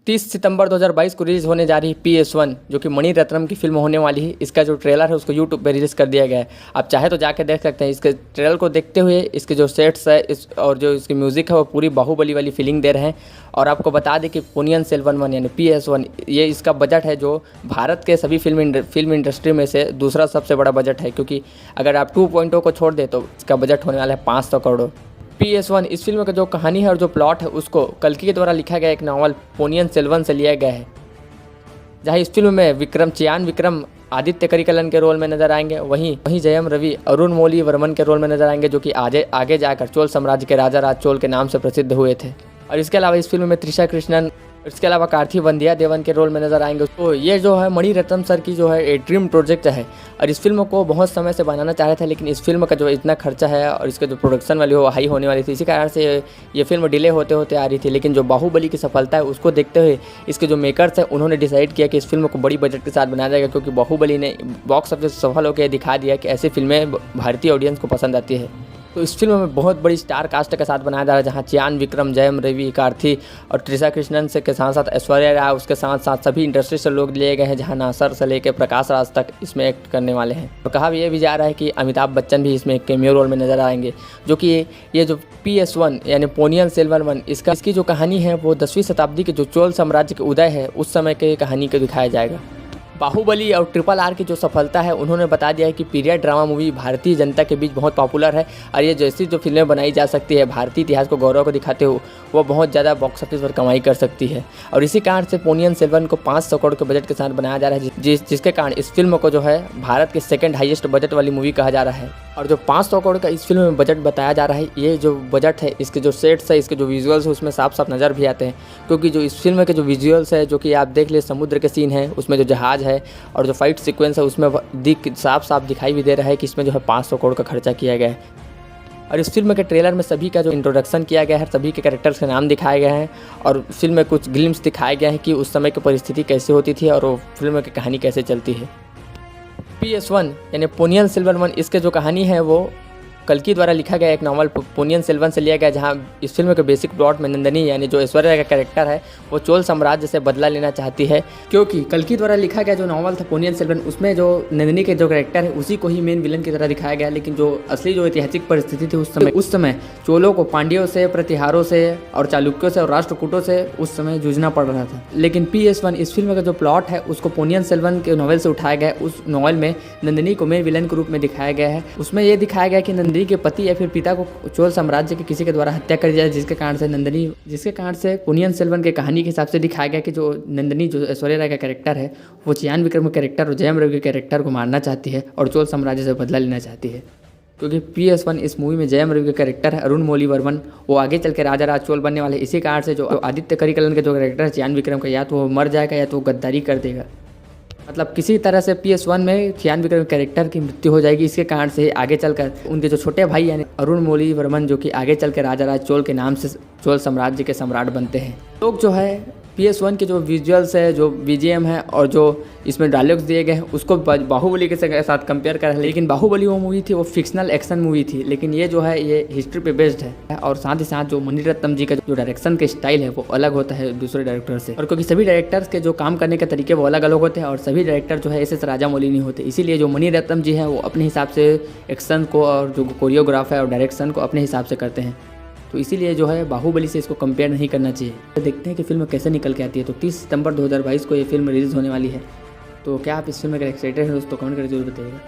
30 सितंबर 2022 को रिलीज़ होने जा रही PS1 जो कि मणि रत्नम की फिल्म होने वाली है। इसका जो ट्रेलर है उसको यूट्यूब पे रिलीज़ कर दिया गया है। आप चाहे तो जाके देख सकते हैं। इसके ट्रेलर को देखते हुए इसके जो सेट्स है और जो इसकी म्यूज़िक है वो पूरी बाहुबली वाली फीलिंग दे रहे हैं। और आपको बता दें कि पोनियन सेल्वन वन यानी PS1 ये इसका बजट है जो भारत के सभी फिल्म इंडस्ट्री में से दूसरा सबसे बड़ा बजट है, क्योंकि अगर आप 2.0 को छोड़ दें तो इसका बजट होने वाला है 500 करोड़। PS1 इस फिल्म का जो कहानी है और जो प्लॉट है उसको कल्कि के द्वारा लिखा गया एक नावल पोनियन सेल्वन से लिया गया है, जहाँ इस फिल्म में चियान विक्रम आदित्य करिकलन के रोल में नजर आएंगे। वहीं जयम रवि अरुण मौली वर्मन के रोल में नजर आएंगे, जो कि आगे जाकर चोल साम्राज्य के राजा राज चोल के नाम से प्रसिद्ध हुए थे। और इसके अलावा इस फिल्म में त्रिशा कृष्णन, इसके अलावा कार्थिक वंदिया देवन के रोल में नजर आएंगे। तो ये जो है मणि रत्नम सर की जो है एक ड्रीम प्रोजेक्ट है और इस फिल्म को बहुत समय से बनाना चाह रहे थे, लेकिन इस फिल्म का जो इतना खर्चा है और इसके जो प्रोडक्शन वाली वो हाई होने वाली थी, इसी कारण से ये फिल्म डिले होते होते आ रही थी। लेकिन जो बाहुबली की सफलता है उसको देखते हुए इसके जो मेकर्स हैं उन्होंने डिसाइड किया कि इस फिल्म को बड़ी बजट के साथ बनाया जाएगा, क्योंकि बाहुबली ने बॉक्स ऑफिस सफल होकर दिखा दिया कि ऐसी फिल्में भारतीय ऑडियंस को पसंद आती है। तो इस फिल्म में बहुत बड़ी स्टार कास्ट के साथ बनाया जा रहा है, जहां चियान विक्रम, जयम रवि, कार्थिक और त्रिशा कृष्णन से के साथ साथ ऐश्वर्या राय, उसके साथ साथ सभी इंडस्ट्री से लोग लिए गए हैं, जहां नासर से लेकर प्रकाश राज तक इसमें एक्ट करने वाले हैं। तो कहा यह भी जा रहा है कि अमिताभ बच्चन भी इसमें एक कैमियो रोल में नजर आएंगे, जो कि ये जो PS1 यानी पोनियन सेल्वन वन इसकी जो कहानी है वो 10वीं शताब्दी के जो चोल साम्राज्य के उदय है उस समय के कहानी को दिखाया जाएगा। बाहुबली और RRR की जो सफलता है उन्होंने बता दिया है कि period drama movie Bharatiya Janata के बीच बहुत पॉपुलर है और ये जैसी जो फिल्में बनाई जा सकती है भारतीय इतिहास को गौरव को दिखाते हुए वो बहुत ज़्यादा बॉक्स ऑफिस पर कमाई कर सकती है। और इसी कारण से पोनियन सेल्वन को 500 करोड़ के बजट के साथ बनाया जा रहा है, जिसके कारण इस फिल्म को जो है भारत के सेकेंड हाईएस्ट बजट वाली मूवी कहा जा रहा है। और जो 500 करोड़ का इस फिल्म में बजट बताया जा रहा है, ये जो बजट है इसके जो सेट्स है, इसके जो विजुअल्स है उसमें साफ साफ नज़र भी आते हैं, क्योंकि जो इस फिल्म के जो विजुअल्स है जो कि आप देख ले समुद्र के सीन है, उसमें जो जहाज़ है और जो फाइट सीक्वेंस है उसमें साफ साफ दिखाई भी दे रहा है कि इसमें जो है 500 करोड़ का खर्चा किया गया है। और इस फिल्म के ट्रेलर में सभी का जो इंट्रोडक्शन किया गया है, सभी के कैरेक्टर्स के नाम दिखाए गए हैं और फिल्म में कुछ ग्लिम्स दिखाए गए हैं कि उस समय की परिस्थिति कैसे होती थी और वो फिल्म की कहानी कैसे चलती है। PS1 यानी पोनियन सेल्वन वन इसके जो कहानी है वो कल्कि द्वारा लिखा गया एक नावल पोनियन सेल्वन से लिया गया, जहां इस फिल्म के बेसिक प्लॉट में नंदिनी यानी जो ऐश्वर्या का कैरेक्टर है वो चोल साम्राज्य से बदला लेना चाहती है, क्योंकि कल्कि द्वारा लिखा गया जो नावल था पोनियन सेल्वन उसमें जो नंदिनी के जो कैरेक्टर है उसी को ही मेन विलन की तरह दिखाया गया। लेकिन जो असली जो ऐतिहासिक परिस्थिति थी उस समय चोलों को पांड्यों से, प्रतिहारों से और चालुक्यों से और राष्ट्रकूटों से उस समय जूझना पड़ रहा था। लेकिन PS1 इस फिल्म का जो प्लॉट है उसको पोनियन सेल्वन के नॉवल से उठाया गया है। उस नॉवल में नंदिनी को मेन विलन के रूप में दिखाया गया है। उसमें यह दिखाया गया कि नंदिनी के पति या फिर पिता को चोल साम्राज्य के किसी के द्वारा हत्या कर दिया, जिसके कारण से पोनियन सेल्वन के कहानी के हिसाब से दिखाया गया कि जो नंदिनी जो ऐश्वर्या राय का कैरेक्टर है वो चियान विक्रम के कैरेक्टर और जयम रवि के कैरेक्टर को मारना चाहती है और चोल साम्राज्य से बदला लेना चाहती है। क्योंकि PS1 इस मूवी में जयम रवि का कैरेक्टर है अरुण मौली वर्मन, वो आगे चल के राजा राज चोल बनने वाले। इसी कारण से जो आदित्य करिकलन के जो कैरेक्टर है चियान विक्रम का, या तो वो मर जाएगा या तो गद्दारी कर देगा। मतलब किसी तरह से PS1 में चियान विक्रम कैरेक्टर की मृत्यु हो जाएगी। इसके कारण से आगे चलकर उनके जो छोटे भाई यानी अरुण मौली वर्मन जो कि आगे चल के राजा राज चोल के नाम से चोल साम्राज्य के सम्राट बनते हैं। लोग जो है PS1 के जो विजुअल्स है, जो BGM है और जो इसमें डायलॉग्स दिए गए हैं उसको बाहुबली के साथ कंपेयर कर रहे हैं। लेकिन बाहुबली वो मूवी थी वो फिक्शनल एक्शन मूवी थी, लेकिन ये जो है ये हिस्ट्री पे बेस्ड है। और साथ ही साथ जो मणि रत्नम जी का जो डायरेक्शन का स्टाइल है वो अलग होता है दूसरे डायरेक्टर से, और क्योंकि सभी डायरेक्टर्स के जो काम करने के तरीके वो अलग अलग होते हैं और सभी डायरेक्टर जो है ऐसे राजा मौली नहीं होते। इसीलिए जो मणि रत्नम जी है वो अपने हिसाब से एक्शन को और जो कोरियोग्राफ है और डायरेक्शन को अपने हिसाब से करते हैं। तो इसीलिए जो है बाहुबली से इसको कंपेयर नहीं करना चाहिए। तो देखते हैं कि फिल्म कैसे निकल के आती है। तो 30 सितंबर 2022 को ये फिल्म रिलीज़ होने वाली है। तो क्या आप इस फिल्म के एक्साइटेड हैं दोस्तों? कमेंट करके जरूर बताइएगा।